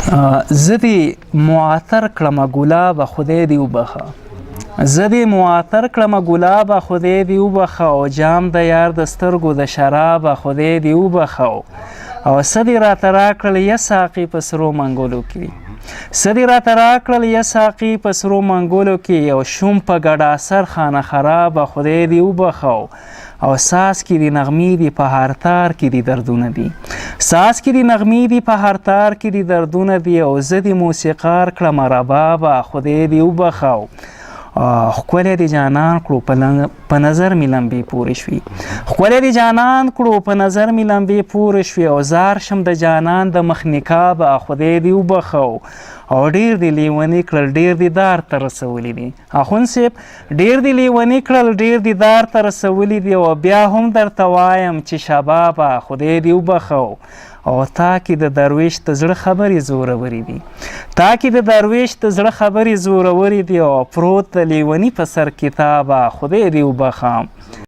زه دې معطر کړمه ګلابه خدای دې وبخه زه دې معطر کړمه ګلابه خدای دې وبخه او جام د یار د سترګو د شرابه خدای دې وبخه او څه دې راته راکړل یا ساقي په سرو منګولو کې څه دې راته راکړل یا ساقي په سرو منګولو کې او شوم په ګډا سر خانه خرابه خدای دې وبخه او ساس کې دي نغمې دي په هر تار کې دي دردونه دي ساس کې دي نغمې دي په هر تار کې دي دردونه دي او زه دې موسیقار کړمه ربابه خدای دې وبخه ښکلی دې جانان کړو په نظر مې لمبې پورې شوي ښکلی دې جانان کړو په نظر مې لمبې پورې شوي او زار شم د جانان د مخ نقابه خدای دې وبخه او ډېر دې لیوني کړل ډېر دې دار ته رسولی دي اخوند صاحب ډېر دې لیوني کړل ډېر دې دار ته رسولی دي او بیا هم درته وایم چې شبابه خدای دې وبخه او تا کې د درویش د زړه خبرې زورورې دي تا کې د درویش د زړه خبرې زورورې دي او پروت د لیوني په سر کتابه خدای دې وبخه